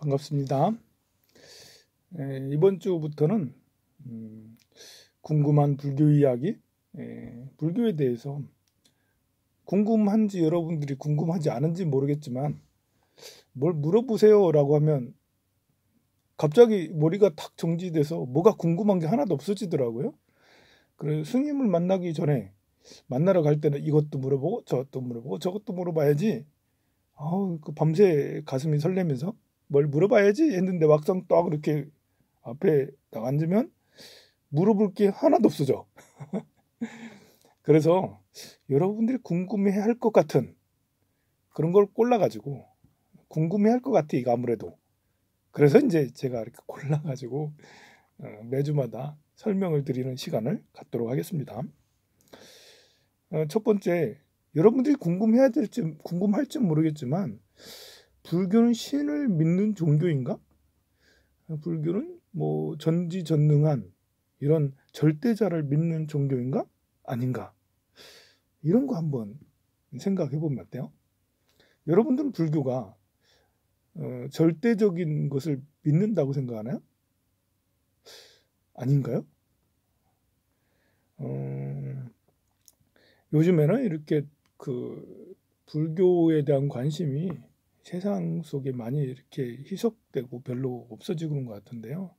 반갑습니다. 이번 주부터는 궁금한 불교 이야기, 불교에 대해서 궁금한지 여러분들이 궁금하지 않은지 모르겠지만 뭘 물어보세요 라고 하면 갑자기 머리가 탁 정지돼서 뭐가 궁금한 게 하나도 없어지더라고요. 그래서 스님을 만나기 전에 만나러 갈 때는 이것도 물어보고 저것도 물어보고 저것도 물어봐야지 그 밤새 가슴이 설레면서 뭘 물어봐야지 했는데 막상 딱 이렇게 앞에 딱 앉으면 물어볼 게 하나도 없어져. 그래서 여러분들이 궁금해 할 것 같은 그런 걸 골라가지고 궁금해 할 것 같아 이거 아무래도. 그래서 이제 제가 이렇게 골라가지고 매주마다 설명을 드리는 시간을 갖도록 하겠습니다. 첫 번째, 여러분들이 궁금할지 모르겠지만 불교는 신을 믿는 종교인가? 불교는 뭐 전지전능한 이런 절대자를 믿는 종교인가? 아닌가? 이런 거 한번 생각해 보면 어때요? 여러분들은 불교가 절대적인 것을 믿는다고 생각하나요? 아닌가요? 요즘에는 이렇게 불교에 대한 관심이 세상 속에 많이 이렇게 희석되고 별로 없어지고 그런 것 같은데요.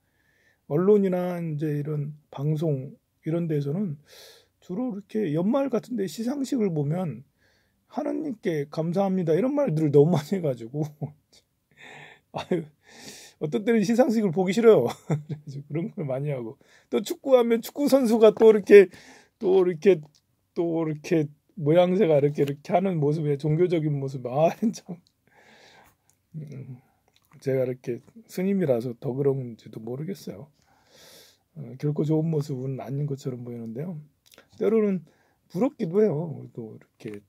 언론이나 이제 이런 방송 이런 데서는 주로 이렇게 연말 같은데 시상식을 보면 하나님께 감사합니다 이런 말들을 너무 많이 해가지고 어떤 때는 시상식을 보기 싫어요. 그런 걸 많이 하고 또 축구하면 축구 선수가 또 이렇게 모양새가 이렇게 하는 모습에 종교적인 모습 참 제가 이렇게 스님이라서 더 그런지도 모르겠어요. 결코 좋은 모습은 아닌 것처럼 보이는데요. 때로는 부럽기도 해요. 또 이렇게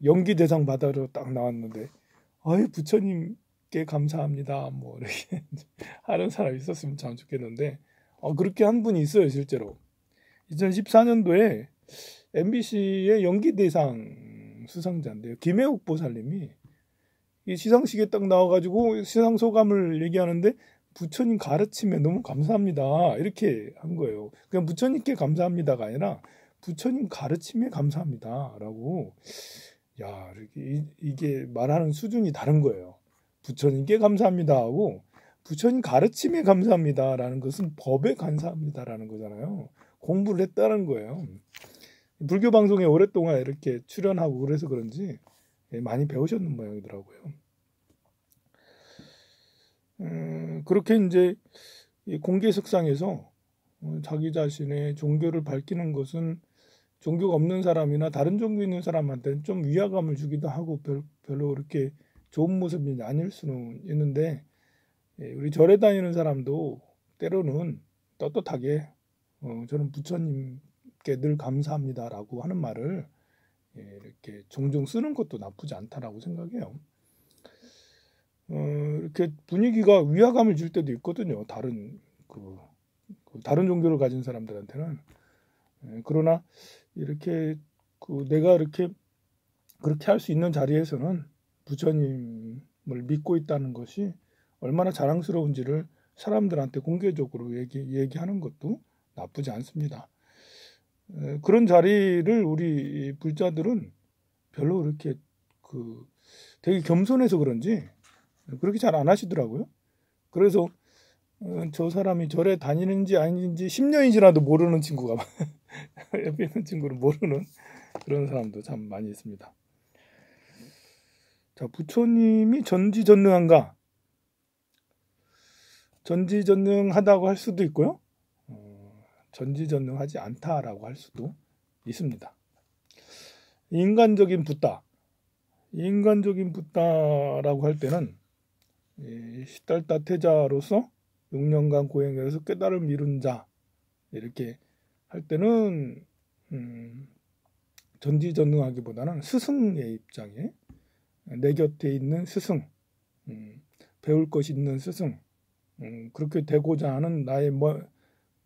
연기 대상 받으러 딱 나왔는데 부처님께 감사합니다. 뭐 이렇게 하는 사람이 있었으면 참 좋겠는데 그렇게 한 분이 있어요 실제로. 2014년도에 MBC의 연기 대상 수상자인데요. 김혜옥 보살님이 이 시상식에 딱 나와가지고 시상 소감을 얘기하는데 부처님 가르침에 너무 감사합니다 이렇게 한 거예요. 그냥 부처님께 감사합니다가 아니라 부처님 가르침에 감사합니다라고. 야, 이게 말하는 수준이 다른 거예요. 부처님께 감사합니다 하고 부처님 가르침에 감사합니다라는 것은 법에 감사합니다라는 거잖아요. 공부를 했다는 거예요. 불교 방송에 오랫동안 이렇게 출연하고 그래서 그런지 많이 배우셨는 모양이더라고요. 그렇게 이제 공개석상에서 자기 자신의 종교를 밝히는 것은 종교가 없는 사람이나 다른 종교 있는 사람한테는 좀 위화감을 주기도 하고 별로 그렇게 좋은 모습이 아닐 수는 있는데 우리 절에 다니는 사람도 때로는 떳떳하게 저는 부처님께 늘 감사합니다라고 하는 말을 이렇게 종종 쓰는 것도 나쁘지 않다라고 생각해요. 이렇게 분위기가 위화감을 줄 때도 있거든요. 다른 종교를 가진 사람들한테는. 그러나 이렇게 내가 이렇게 그렇게 할 수 있는 자리에서는 부처님을 믿고 있다는 것이 얼마나 자랑스러운지를 사람들한테 공개적으로 얘기하는 것도 나쁘지 않습니다. 그런 자리를 우리 불자들은 별로 그렇게 되게 겸손해서 그런지 그렇게 잘 안 하시더라고요. 그래서 저 사람이 절에 다니는지 아닌지 10년이 지나도 모르는 친구가 옆에 있는 친구를 모르는 그런 사람도 참 많이 있습니다. 자, 부처님이 전지전능한가? 전지전능하다고 할 수도 있고요. 전지전능하지 않다라고 할 수도 있습니다. 인간적인 붓다라고 할 때는 시달타 태자로서 6년간 고행해서 깨달음을 이룬 자 이렇게 할 때는 전지전능하기보다는 스승의 입장에 내 곁에 있는 스승, 배울 것이 있는 스승, 그렇게 되고자 하는 나의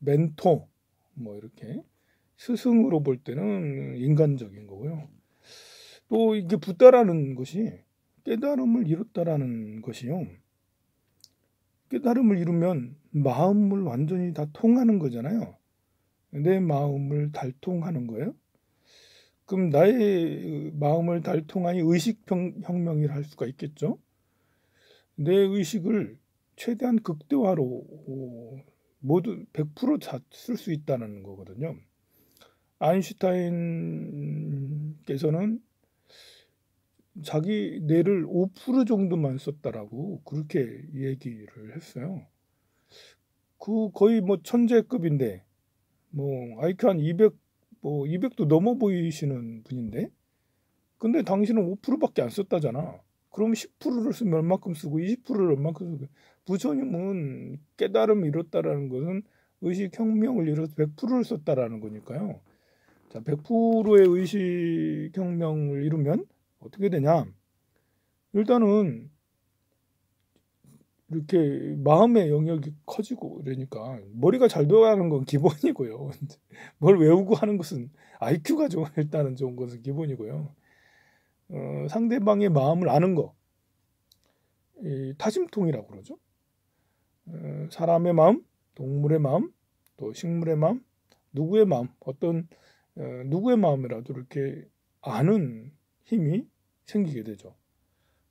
멘토 이렇게 스승으로 볼 때는 인간적인 거고요. 또 이게 붓다라는 것이 깨달음을 이뤘다라는 것이요. 깨달음을 이루면 마음을 완전히 다 통하는 거잖아요. 내 마음을 달통하는 거예요. 그럼 나의 마음을 달통하니 의식혁명이라 할 수가 있겠죠. 내 의식을 최대한 극대화로 모두 100% 쓸 수 있다는 거거든요. 아인슈타인께서는 자기 뇌를 5% 정도만 썼다라고 그렇게 얘기를 했어요. 그 거의 뭐 천재급인데 뭐 IQ 한 200, 뭐 200도 넘어 보이시는 분인데, 근데 당신은 5%밖에 안 썼다잖아. 그럼 10%를 쓰면 얼마큼 쓰고 20%를 얼마큼 쓰고. 부처님은 깨달음을 이뤘다라는 것은 의식혁명을 이뤄서 100%를 썼다라는 거니까요. 자, 100%의 의식혁명을 이루면 어떻게 되냐? 일단은 이렇게 마음의 영역이 커지고 그러니까 머리가 잘 돌아가는 건 기본이고요. 뭘 외우고 하는 것은 IQ가 좀 일단은 좋은 것은 기본이고요. 상대방의 마음을 아는 거, 이 타심통이라고 그러죠. 사람의 마음, 동물의 마음, 또 식물의 마음, 누구의 마음, 어떤 누구의 마음이라도 이렇게 아는 힘이 생기게 되죠.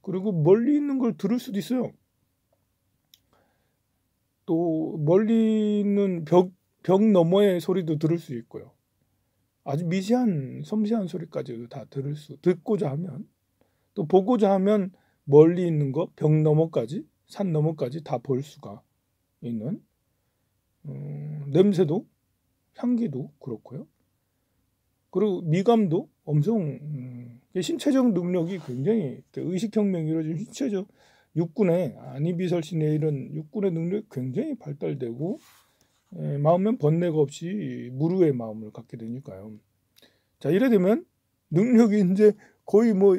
그리고 멀리 있는 걸 들을 수도 있어요. 또 멀리 있는 벽 너머의 소리도 들을 수 있고요. 아주 미세한 섬세한 소리까지도 다 듣고자 하면, 또 보고자 하면 멀리 있는 거, 벽 너머까지, 산 너머까지 다 볼 수가 있는, 냄새도, 향기도 그렇고요. 그리고 미감도 엄청 신체적 능력이 굉장히 의식혁명이 이루어진 신체적 육군의 아니비설신의 이런 육군의 능력이 굉장히 발달되고, 마음은 번뇌가 없이 무르의 마음을 갖게 되니까요. 자, 이래 되면 능력이 이제 거의 뭐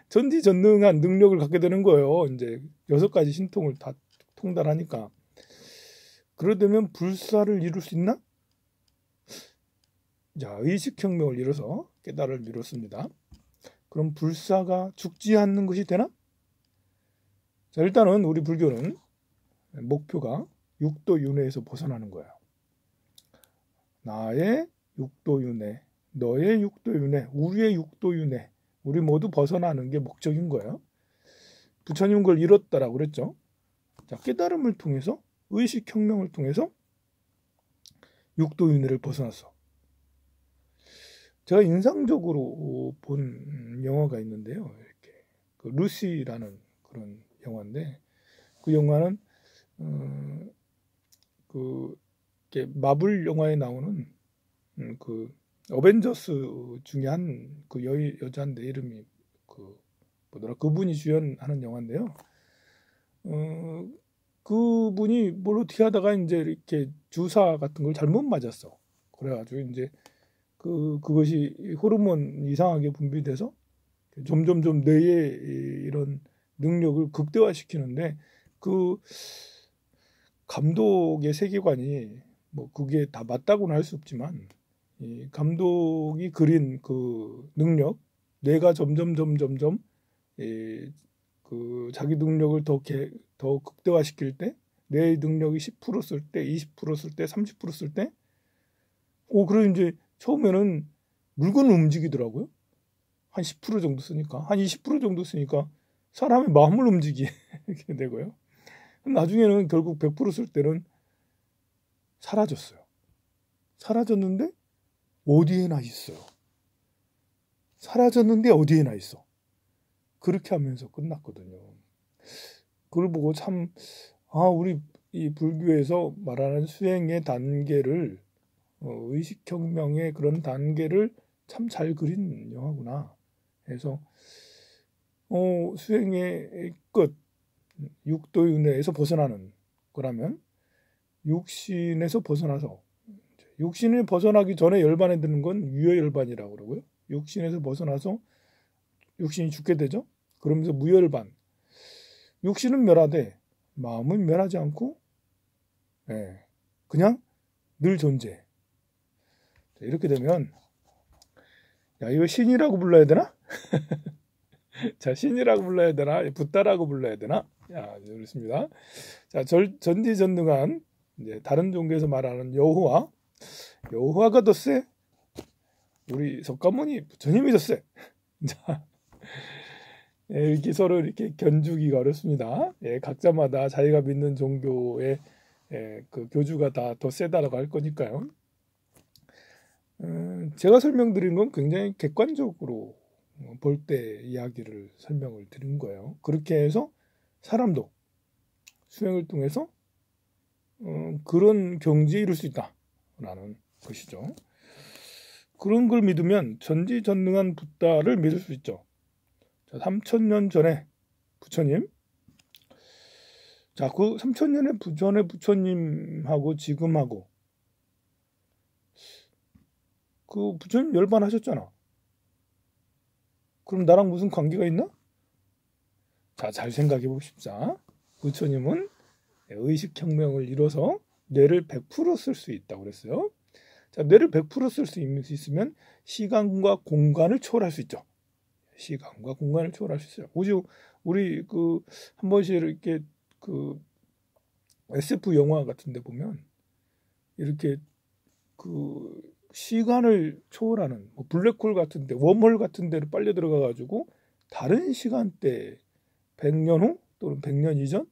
전지전능한 능력을 갖게 되는 거예요. 이제 6가지 신통을 다 통달하니까. 그러되면 불사를 이룰 수 있나? 자, 의식혁명을 이뤄서 깨달음을 이뤘습니다. 그럼 불사가 죽지 않는 것이 되나? 자, 일단은 우리 불교는 목표가 육도윤회에서 벗어나는 거예요. 나의 육도윤회, 너의 육도윤회, 우리의 육도윤회, 우리 모두 벗어나는 게 목적인 거예요. 부처님은 그걸 이뤘다라고 그랬죠. 자, 깨달음을 통해서, 의식혁명을 통해서 육도윤회를 벗어났어. 제가 인상적으로 본 영화가 있는데요. 이렇게 그 루시라는 그런 영화인데, 그 영화는 그 마블 영화에 나오는 그 어벤져스 중에 한 그 여자인데 이름이 그분이 주연하는 영화인데요. 그분이 뭘 어떻게 하다가 이제 이렇게 주사 같은 걸 잘못 맞았어. 그래가지고 이제 그것이 호르몬 이상하게 분비돼서 점점점 뇌의 이런 능력을 극대화시키는데, 그 감독의 세계관이 뭐 그게 다 맞다고는 할 수 없지만, 이 감독이 그린 그 능력, 뇌가 점점 그 자기 능력을 더 극대화시킬 때, 뇌의 능력이 10% 쓸 때, 20% 쓸 때, 30% 쓸 때, 그래 이제 처음에는 물건을 움직이더라고요. 한 10% 정도 쓰니까, 한 20% 정도 쓰니까 사람의 마음을 움직이게 되고요. 나중에는 결국 100% 쓸 때는 사라졌어요. 사라졌는데 어디에나 있어요. 사라졌는데 어디에나 있어. 그렇게 하면서 끝났거든요. 그걸 보고 참, 우리 이 불교에서 말하는 수행의 단계를, 의식혁명의 그런 단계를 참 잘 그린 영화구나 해서, 수행의 끝, 육도윤회에서 벗어나는 거라면, 육신에서 벗어나서, 육신을 벗어나기 전에 열반에 드는 건 유여열반이라고 그러고요. 육신에서 벗어나서 육신이 죽게 되죠. 그러면서 무열반. 육신은 멸하되 마음은 멸하지 않고, 그냥 늘 존재. 이렇게 되면, 야, 이거 신이라고 불러야 되나? 자, 신이라고 불러야 되나? 붓다라고 불러야 되나? 야, 그렇습니다. 자, 전지전능한 이제 다른 종교에서 말하는 여호와가 더 세? 우리 석가모니 부처님이 더 세? 자, 이렇게 서로 이렇게 견주기가 어렵습니다. 각자마다 자기가 믿는 종교의 그 교주가 다 더 세다라고 할 거니까요. 제가 설명드린 건 굉장히 객관적으로 볼 때 이야기를 설명을 드린 거예요. 그렇게 해서 사람도 수행을 통해서 그런 경지에 이룰 수 있다라는 것이죠. 그런 걸 믿으면 전지전능한 붓다를 믿을 수 있죠. 자, 3000년 전에 부처님, 자, 그 3000년의 전에 부처님하고 지금하고 그 부처님 열반하셨잖아. 그럼 나랑 무슨 관계가 있나? 자, 잘 생각해 봅시다. 부처님은 의식혁명을 이뤄서 뇌를 100% 쓸 수 있다고 그랬어요. 자, 뇌를 100% 쓸 수 있으면 시간과 공간을 초월할 수 있죠. 시간과 공간을 초월할 수 있어요. 우리 그 한 번씩 이렇게 그 SF 영화 같은데 보면 이렇게 그 시간을 초월하는 뭐 블랙홀 같은데 웜홀 같은 데로 빨려 들어가 가지고 다른 시간대 100년 후 또는 100년 이전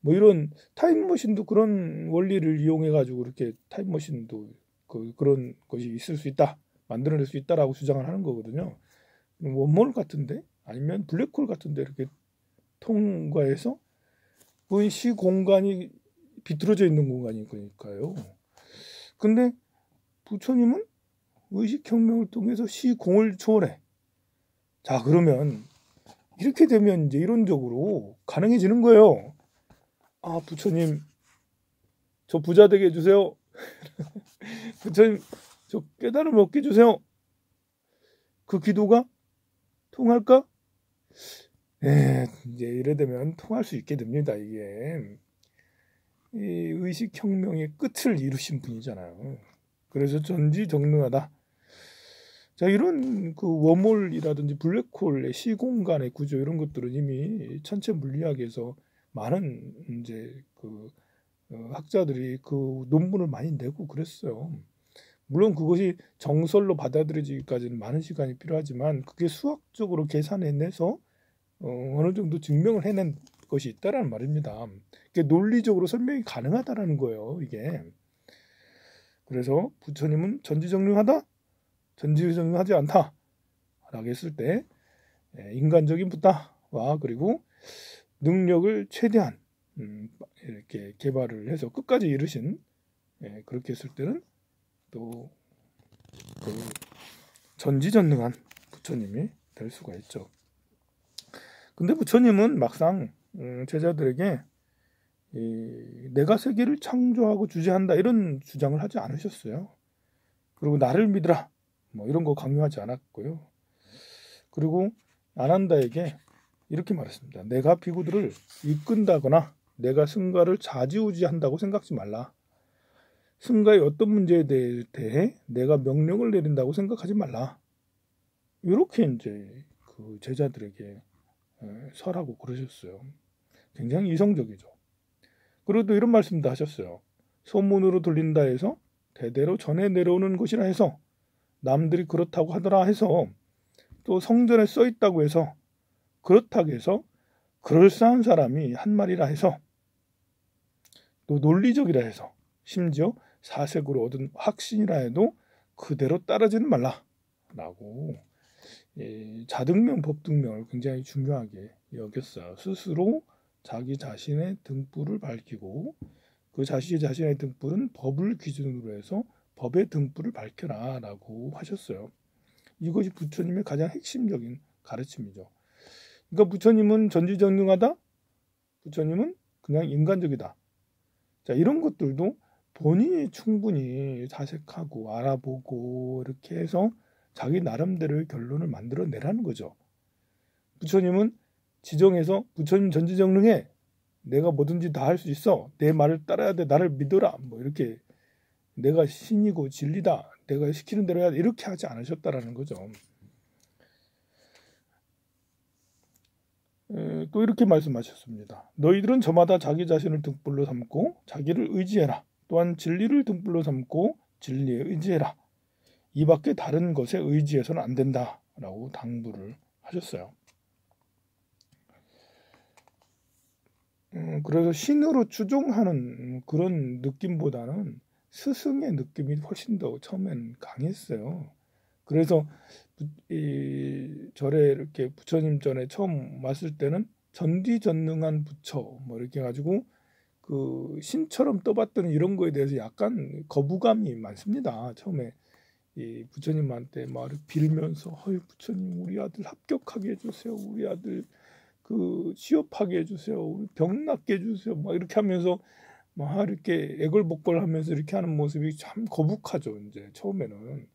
뭐 이런 타임머신도 그런 원리를 이용해 가지고 이렇게 타임머신도 그런 것이 있을 수 있다, 만들어낼 수 있다라고 주장을 하는 거거든요. 웜홀 같은데 아니면 블랙홀 같은데 이렇게 통과해서 그 시 공간이 비틀어져 있는 공간일 거니까요. 근데 부처님은 의식혁명을 통해서 시공을 초월해. 자, 그러면 이렇게 되면 이제 이론적으로 가능해지는 거예요. 아, 부처님, 저 부자 되게 해주세요. 부처님, 저 깨달음을 얻게 해주세요. 그 기도가 통할까? 이제 이래 되면 통할 수 있게 됩니다. 이게 이 의식혁명의 끝을 이루신 분이잖아요. 그래서 전지전능하다. 자, 이런 그 웜홀이라든지 블랙홀의 시공간의 구조 이런 것들은 이미 천체 물리학에서 많은 이제 그 학자들이 그 논문을 많이 내고 그랬어요. 물론 그것이 정설로 받아들여지기까지는 많은 시간이 필요하지만 그게 수학적으로 계산해내서 어느 정도 증명을 해낸 것이 있다라는 말입니다. 그게 논리적으로 설명이 가능하다라는 거예요. 이게. 그래서 부처님은 전지전능하다? 전지전능하지 않다 라고 했을 때 인간적인 붓다와 그리고 능력을 최대한 이렇게 개발을 해서 끝까지 이루신 그렇게 했을 때는 또 그 전지전능한 부처님이 될 수가 있죠. 근데 부처님은 막상 제자들에게 내가 세계를 창조하고 주재한다 이런 주장을 하지 않으셨어요. 그리고 나를 믿으라 뭐 이런 거 강요하지 않았고요. 그리고 아난다에게 이렇게 말했습니다. 내가 비구들을 이끈다거나 내가 승가를 좌지우지한다고 생각지 말라. 승가의 어떤 문제에 대해 내가 명령을 내린다고 생각하지 말라. 이렇게 이제 그 제자들에게 설하고 그러셨어요. 굉장히 이성적이죠. 그리고 또 이런 말씀도 하셨어요. 소문으로 들린다 해서 대대로 전해 내려오는 것이라 해서 남들이 그렇다고 하더라 해서 또 성전에 써 있다고 해서 그렇다고 해서 그럴싸한 사람이 한 말이라 해서 또 논리적이라 해서 심지어 사색으로 얻은 확신이라 해도 그대로 따르지는 말라라고 자등명 법등명을 굉장히 중요하게 여겼어요. 스스로 자기 자신의 등불을 밝히고 그 자신의 등불은 법을 기준으로 해서 법의 등불을 밝혀라라고 하셨어요. 이것이 부처님의 가장 핵심적인 가르침이죠. 그러니까 부처님은 전지전능하다? 부처님은 그냥 인간적이다. 자, 이런 것들도 본인이 충분히 사색하고 알아보고 이렇게 해서 자기 나름대로의 결론을 만들어내라는 거죠. 부처님은 지정해서 부처님 전지전능해. 내가 뭐든지 다 할 수 있어. 내 말을 따라야 돼. 나를 믿어라. 뭐 이렇게 내가 신이고 진리다. 내가 시키는 대로 해야 돼. 이렇게 하지 않으셨다라는 거죠. 또 이렇게 말씀하셨습니다. 너희들은 저마다 자기 자신을 등불로 삼고 자기를 의지해라. 또한 진리를 등불로 삼고 진리에 의지해라. 이 밖에 다른 것에 의지해서는 안 된다라고 당부를 하셨어요. 그래서 신으로 추종하는 그런 느낌보다는 스승의 느낌이 훨씬 더 처음엔 강했어요. 그래서 절에 이렇게 부처님 전에 처음 왔을 때는 전지전능한 부처 뭐 이렇게 해가지고 그 신처럼 떠봤더니 이런 거에 대해서 약간 거부감이 많습니다. 처음에 이 부처님한테 말을 빌면서 어이 부처님 우리 아들 합격하게 해주세요. 우리 아들 그 취업하게 해주세요. 우리 병 낫게 해주세요. 막 이렇게 하면서 막 이렇게 애걸복걸하면서 이렇게 하는 모습이 참 거북하죠. 이제 처음에는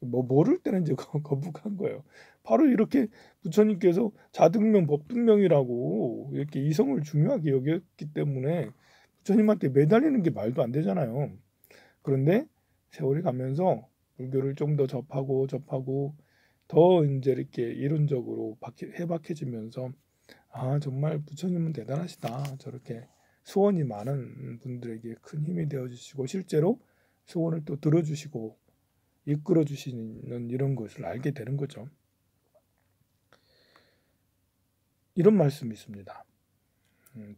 뭐 모를 때는 이제 거북한 거예요. 바로 이렇게 부처님께서 자등명 법등명이라고 이렇게 이성을 중요하게 여겼기 때문에 부처님한테 매달리는 게 말도 안 되잖아요. 그런데 세월이 가면서 불교를 좀 더 접하고 더 이제 이렇게 이론적으로 해박해지면서 아 정말 부처님은 대단하시다. 저렇게 소원이 많은 분들에게 큰 힘이 되어주시고 실제로 소원을 또 들어주시고 이끌어 주시는 이런 것을 알게 되는 거죠. 이런 말씀이 있습니다.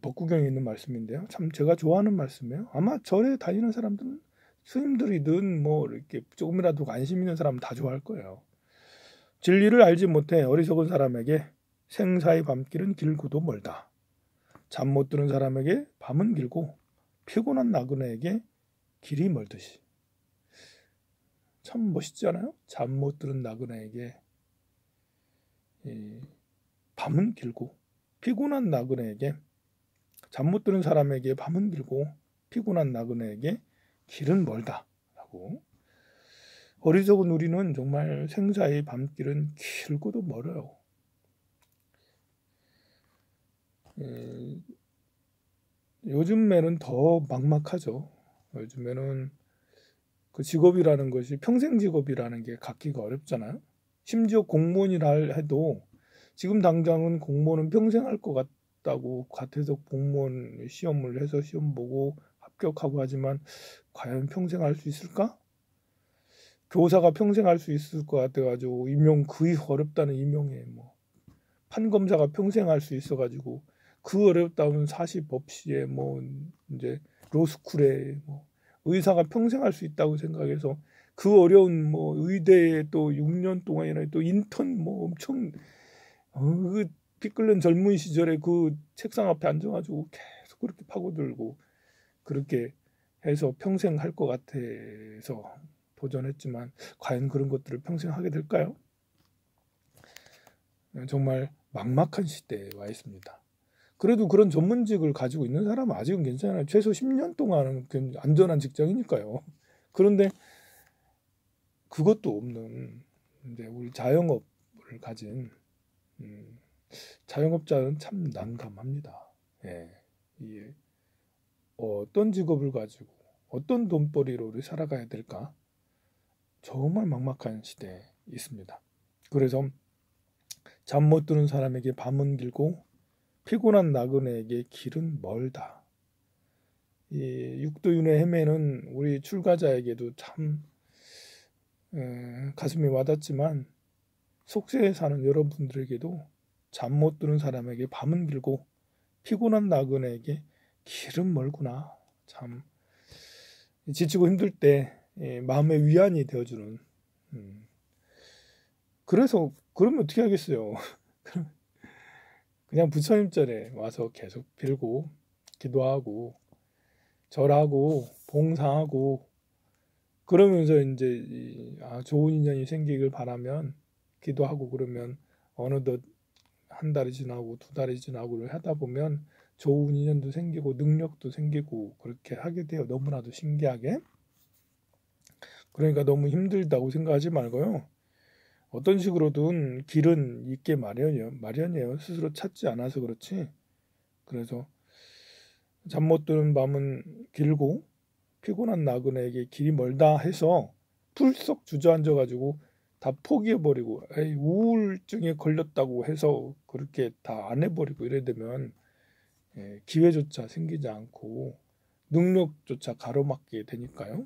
법구경에 있는 말씀인데요. 참 제가 좋아하는 말씀이에요. 아마 절에 다니는 사람들은 스님들이든 뭐 이렇게 조금이라도 관심 있는 사람은 다 좋아할 거예요. 진리를 알지 못해 어리석은 사람에게 생사의 밤길은 길고도 멀다. 잠 못 드는 사람에게 밤은 길고 피곤한 나그네에게 길이 멀듯이. 참 멋있지 않아요? 잠 못 드는 나그네에게 밤은 길고 피곤한 나그네에게 잠 못 드는 사람에게 밤은 길고 피곤한 나그네에게 길은 멀다라고. 어리석은 우리는 정말 생사의 밤길은 길고도 멀어요. 요즘에는 더 막막하죠. 요즘에는 그 직업이라는 것이 평생 직업이라는 게 갖기가 어렵잖아요. 심지어 공무원이라 해도 지금 당장은 공무원은 평생 할 것 같다고 같아서 공무원 시험을 해서 시험 보고 합격하고 하지만 과연 평생 할 수 있을까? 교사가 평생 할 수 있을 것 같아가지고 임용 거의 어렵다는 임용에 뭐 판검사가 평생 할 수 있어가지고 그 어렵다면 사시법시에 뭐 이제 로스쿨에 뭐 의사가 평생 할 수 있다고 생각해서 그 어려운 뭐 의대에 또 6년 동안이나 또 인턴 뭐 엄청 그 피 끓는 젊은 시절에 그 책상 앞에 앉아가지고 계속 그렇게 파고들고 그렇게 해서 평생 할 것 같아서 도전했지만 과연 그런 것들을 평생 하게 될까요? 정말 막막한 시대에 와 있습니다. 그래도 그런 전문직을 가지고 있는 사람은 아직은 괜찮아요. 최소 10년 동안은 안전한 직장이니까요. 그런데 그것도 없는 이제 우리 자영업을 가진 자영업자는 참 난감합니다. 예. 이 어떤 직업을 가지고 어떤 돈벌이로 우리 살아가야 될까? 정말 막막한 시대에 있습니다. 그래서 잠 못 드는 사람에게 밤은 길고 피곤한 나그네에게 길은 멀다. 이 육도윤회 헤매는 우리 출가자에게도 참 가슴이 와닿지만 속세에 사는 여러분들에게도 잠 못 드는 사람에게 밤은 길고 피곤한 나그네에게 길은 멀구나. 참 지치고 힘들 때 마음의 위안이 되어주는. 그래서 그러면 어떻게 하겠어요? 그냥 부처님 전에 와서 계속 빌고 기도하고 절하고 봉사하고 그러면서 이제 좋은 인연이 생기길 바라면 기도하고 그러면 어느덧 한 달이 지나고 두 달이 지나고를 하다 보면 좋은 인연도 생기고 능력도 생기고 그렇게 하게 돼요. 너무나도 신기하게. 그러니까 너무 힘들다고 생각하지 말고요. 어떤 식으로든 길은 있게 마련이에요. 스스로 찾지 않아서 그렇지. 그래서 잠 못 드는 밤은 길고 피곤한 나그네에게 길이 멀다 해서 풀썩 주저앉아 가지고 다 포기해버리고 에이, 우울증에 걸렸다고 해서 그렇게 다 안 해버리고 이래 되면 기회조차 생기지 않고 능력조차 가로막게 되니까요.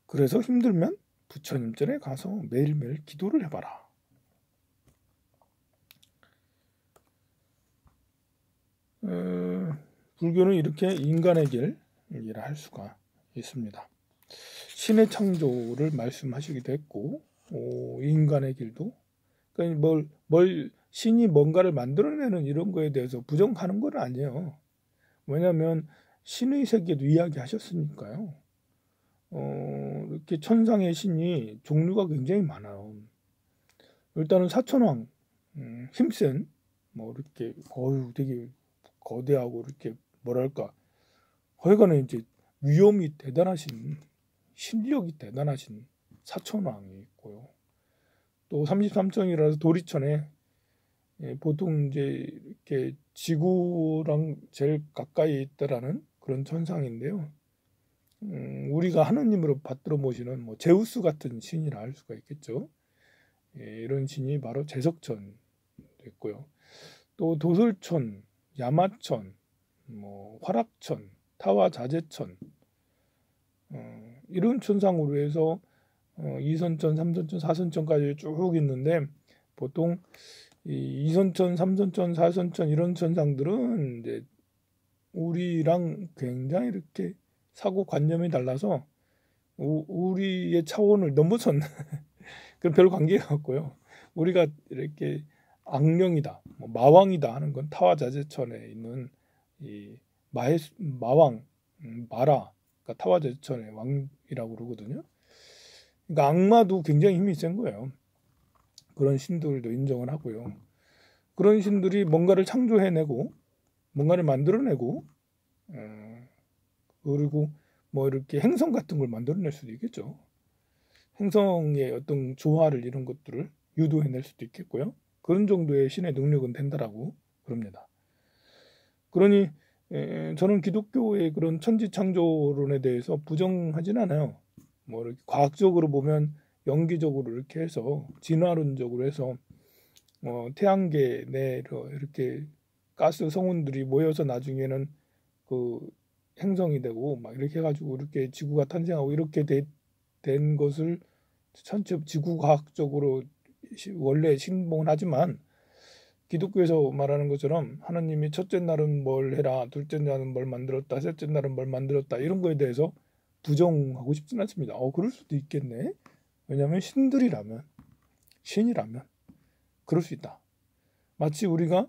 그래서 힘들면 부처님 전에 가서 매일매일 기도를 해봐라. 불교는 이렇게 인간의 길이라 할 수가 있습니다. 신의 창조를 말씀하시기도 했고, 인간의 길도, 그러니까 신이 뭔가를 만들어내는 이런 거에 대해서 부정하는 건 아니에요. 왜냐하면 신의 세계도 이야기하셨으니까요. 이렇게 천상의 신이 종류가 굉장히 많아요. 일단은 사천왕, 힘센, 뭐 이렇게 되게 거대하고 이렇게 뭐랄까, 거기가는 이제 위엄이 대단하신, 실력이 대단하신 사천왕이 있고요. 또 33천이라서 도리천에 보통 이제 이렇게 지구랑 제일 가까이 있다라는 그런 천상인데요. 우리가 하느님으로 받들어 모시는 뭐 제우스 같은 신이라 할 수가 있겠죠. 이런 신이 바로 제석천 됐고요. 또 도솔천, 야마천, 뭐 화락천, 타와자재천 이런 천상으로 해서 2선천, 3선천, 4선천까지 쭉 있는데 보통 이 2선천, 3선천, 4선천 이런 천상들은 이제 우리랑 굉장히 이렇게 사고관념이 달라서 우리의 차원을 넘어선 그런 별 관계가 없고요. 우리가 이렇게 악령이다, 뭐 마왕이다 하는 건 타와자재천에 있는 이 마왕, 마라, 그러니까 타와자재천의 왕이라고 그러거든요. 그러니까 악마도 굉장히 힘이 센 거예요. 그런 신들도 인정을 하고요. 그런 신들이 뭔가를 창조해내고 뭔가를 만들어내고 그리고 뭐 이렇게 행성 같은 걸 만들어낼 수도 있겠죠. 행성의 어떤 조화를 이런 것들을 유도해낼 수도 있겠고요. 그런 정도의 신의 능력은 된다라고 그럽니다. 그러니 저는 기독교의 그런 천지창조론에 대해서 부정하진 않아요. 뭐 이렇게 과학적으로 보면 연기적으로 이렇게 해서 진화론적으로 해서 태양계 내로 이렇게 가스 성운들이 모여서 나중에는 그 행성이 되고 막 이렇게 해가지고 이렇게 지구가 탄생하고 이렇게 된 것을 전체 지구과학적으로 원래 신봉을 하지만 기독교에서 말하는 것처럼 하나님이 첫째 날은 뭘 해라, 둘째 날은 뭘 만들었다, 셋째 날은 뭘 만들었다 이런 거에 대해서 부정하고 싶지는 않습니다. 그럴 수도 있겠네. 왜냐하면 신이라면 그럴 수 있다. 마치 우리가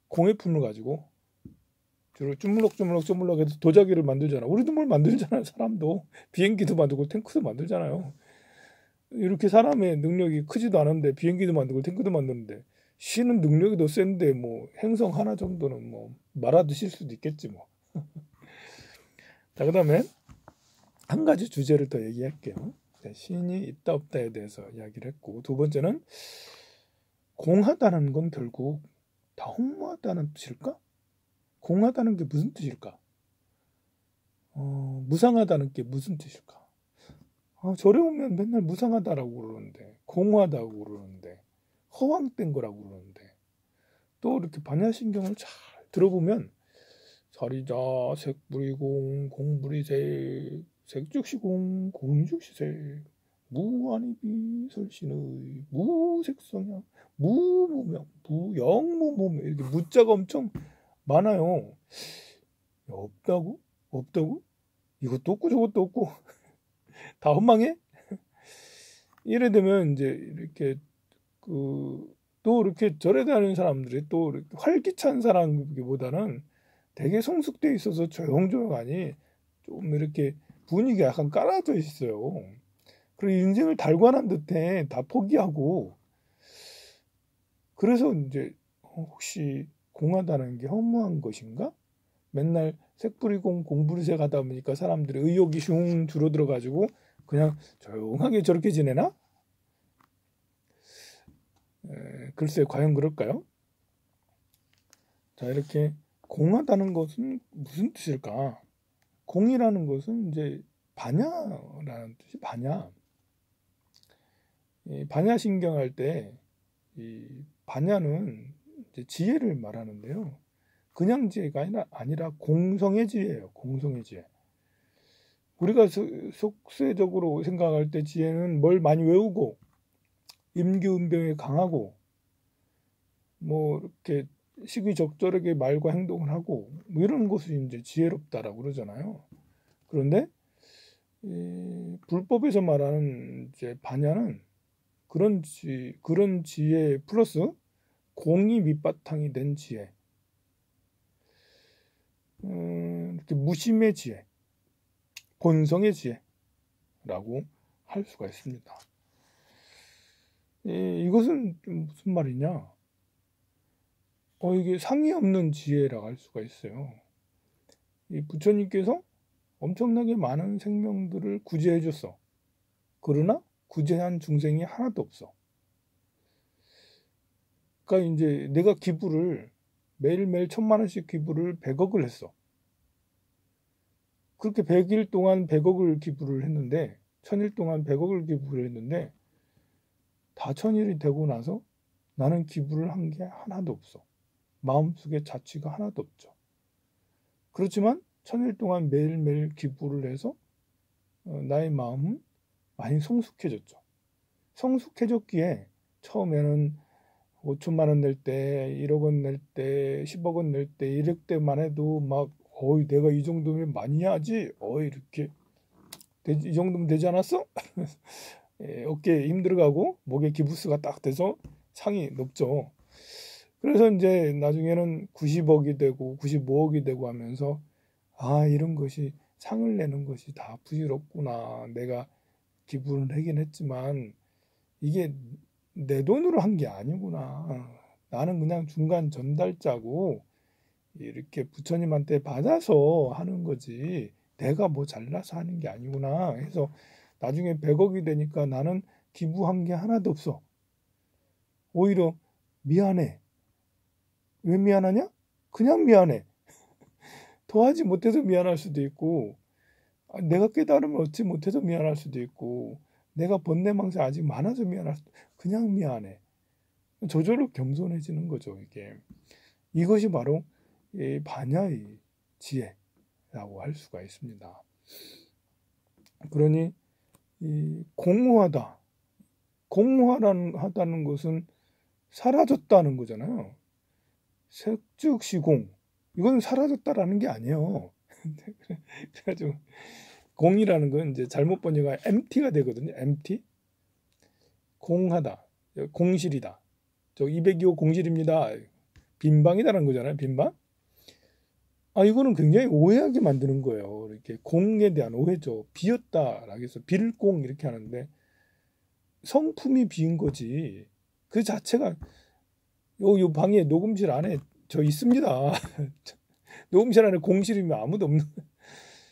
공예품을 가지고 주로 주물럭 해서 도자기를 만들잖아. 우리도 뭘 만들잖아요. 사람도 비행기도 만들고 탱크도 만들잖아요. 이렇게 사람의 능력이 크지도 않은데 비행기도 만들고 탱크도 만드는데 신은 능력이 더 센데 뭐 행성 하나 정도는 뭐 말아 드실 수도 있겠지 뭐. 자, 그다음에 한 가지 주제를 더 얘기할게요. 신이 있다 없다에 대해서 이야기를 했고, 두 번째는 공하다는 건 결국 다 허무하다는 뜻일까? 공하다는 게 무슨 뜻일까? 무상하다는 게 무슨 뜻일까? 절에 오면 맨날 무상하다라고 그러는데, 공하다고 그러는데, 허황된 거라고 그러는데, 또 이렇게 반야신경을 잘 들어보면 사리자, 색불이공, 공불이색, 색즉시공, 공이즉시색, 무한이비설신의, 무색성향, 무무명, 무영무무명 이렇게 무자가 엄청 많아요. 없다고? 이것도 없고 저것도 없고 다 허망해? 이래 되면 이제 이렇게 또 이렇게 절에 다니는 사람들이 또 이렇게 활기찬 사람보다는 되게 성숙돼 있어서 조용조용하니 좀 이렇게 분위기가 약간 깔아져 있어요. 그리고 인생을 달관한 듯해 다 포기하고 그래서 이제 혹시 공하다는 게 허무한 것인가? 맨날 색불이공 공불이색 하다 보니까 사람들의 의욕이 슝 줄어들어 가지고 그냥 조용하게 저렇게 지내나? 글쎄 과연 그럴까요? 자, 이렇게 공하다는 것은 무슨 뜻일까? 공이라는 것은 이제 반야라는 뜻이 반야. 이 반야신경 할 때 이 반야는 이제 지혜를 말하는데요. 그냥 지혜가 아니라 공성의 지혜예요. 공성의 지혜. 우리가 속세적으로 생각할 때 지혜는 뭘 많이 외우고 임기응변에 강하고 뭐 이렇게 시기적절하게 말과 행동을 하고 뭐 이런 것이 이제 지혜롭다라고 그러잖아요. 그런데 이 불법에서 말하는 이제 반야는 그런 지혜 플러스 공이 밑바탕이 된 지혜, 이렇게 무심의 지혜, 본성의 지혜라고 할 수가 있습니다. 이것은 좀 무슨 말이냐? 이게 상이 없는 지혜라고 할 수가 있어요. 이 부처님께서 엄청나게 많은 생명들을 구제해 줬어. 그러나 구제한 중생이 하나도 없어. 그러니까 이제 내가 기부를 매일매일 1,000만 원씩 기부를 100억을 했어. 그렇게 100일 동안 100억을 기부를 했는데 1000일 동안 100억을 기부를 했는데 다 1000일이 되고 나서 나는 기부를 한 게 하나도 없어. 마음속에 자취가 하나도 없죠. 그렇지만 1000일 동안 매일매일 기부를 해서 나의 마음은 많이 성숙해졌죠. 성숙해졌기에 처음에는 5천만 원 낼 때, 1억 원 낼 때, 10억 원 낼 때, 이럴 때만 해도 막 내가 이 정도면 많이 해야지. 이렇게 이 정도면 되지 않았어? 어깨에 힘들어가고 목에 기부스가 딱 돼서 상이 높죠. 그래서 이제 나중에는 90억이 되고 95억이 되고 하면서 이런 것이 상을 내는 것이 다 부질없구나. 내가 기부를 하긴 했지만 이게 내 돈으로 한 게 아니구나. 나는 그냥 중간 전달자고 이렇게 부처님한테 받아서 하는 거지 내가 뭐 잘나서 하는 게 아니구나 해서 나중에 100억이 되니까 나는 기부한 게 하나도 없어. 오히려 미안해. 왜 미안하냐? 그냥 미안해. 더하지 못해서 미안할 수도 있고 내가 깨달음을 얻지 못해서 미안할 수도 있고 내가 번뇌망사 아직 많아서 미안할 수도 그냥 미안해. 저절로 겸손해지는 거죠. 이것이 바로 이 반야의 지혜라고 할 수가 있습니다. 그러니 이 공허하다. 공허하다는 것은 사라졌다는 거잖아요. 색즉시공. 이건 사라졌다라는 게 아니에요. 그래가지고 공이라는 건 이제 잘못 번역하면 empty가 되거든요. empty. 공하다. 공실이다. 저 202호 공실입니다. 빈방이다라는 거잖아요. 빈방. 이거는 굉장히 오해하게 만드는 거예요. 이렇게 공에 대한 오해죠. 비었다라고 해서 빌공 이렇게 하는데 성품이 비인 거지. 그 자체가 요 방에 녹음실 안에 저 있습니다. 녹음실 안에 공실이면 아무도 없는.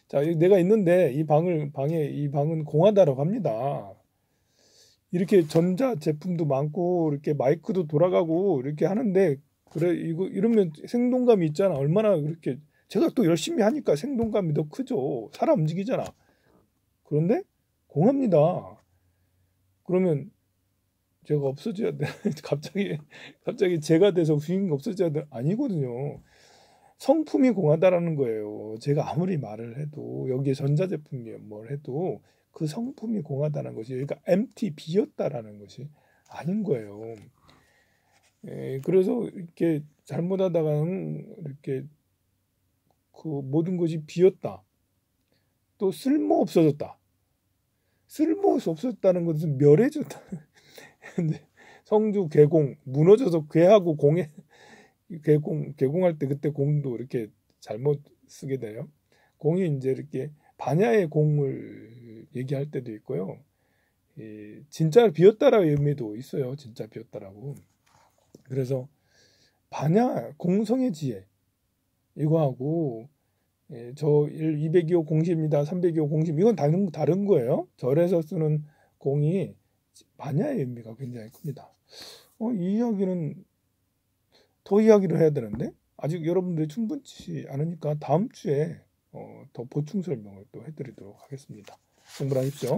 자, 내가 있는데 이 방은 공하다라고 합니다. 이렇게 전자 제품도 많고 이렇게 마이크도 돌아가고 이렇게 하는데 그래 이러면 생동감이 있잖아. 얼마나 그렇게 제가 또 열심히 하니까 생동감이 더 크죠. 살아 움직이잖아. 그런데 공합니다. 그러면 제가 없어져야 돼. 갑자기 제가 돼서 주인공 없어져야 돼. 아니거든요. 성품이 공하다라는 거예요. 제가 아무리 말을 해도 여기에 전자제품이 뭘 해도 그 성품이 공하다는 것이 그러니까 empty 비었다라는 것이 아닌 거예요. 그래서 이렇게 잘못하다가는 이렇게 그 모든 것이 비었다. 또 쓸모 없어졌다. 쓸모 없어졌다는 것은 멸해졌다. 성주 괴공 무너져서 괴하고 공에 개공할 때 그때 공도 이렇게 잘못 쓰게 돼요. 공이 이제 이렇게 반야의 공을 얘기할 때도 있고요. 진짜 비었다라는 의미도 있어요. 진짜 비었다라고. 그래서 반야 공성의 지혜 이거하고 저 202호 공시입니다. 302호 공시 이건 다른 거예요. 절에서 쓰는 공이 반야의 의미가 굉장히 큽니다. 이 이야기는 더 이야기를 해야 되는데 아직 여러분들이 충분치 않으니까 다음 주에 더 보충 설명을 또 해드리도록 하겠습니다. 공부하십시오.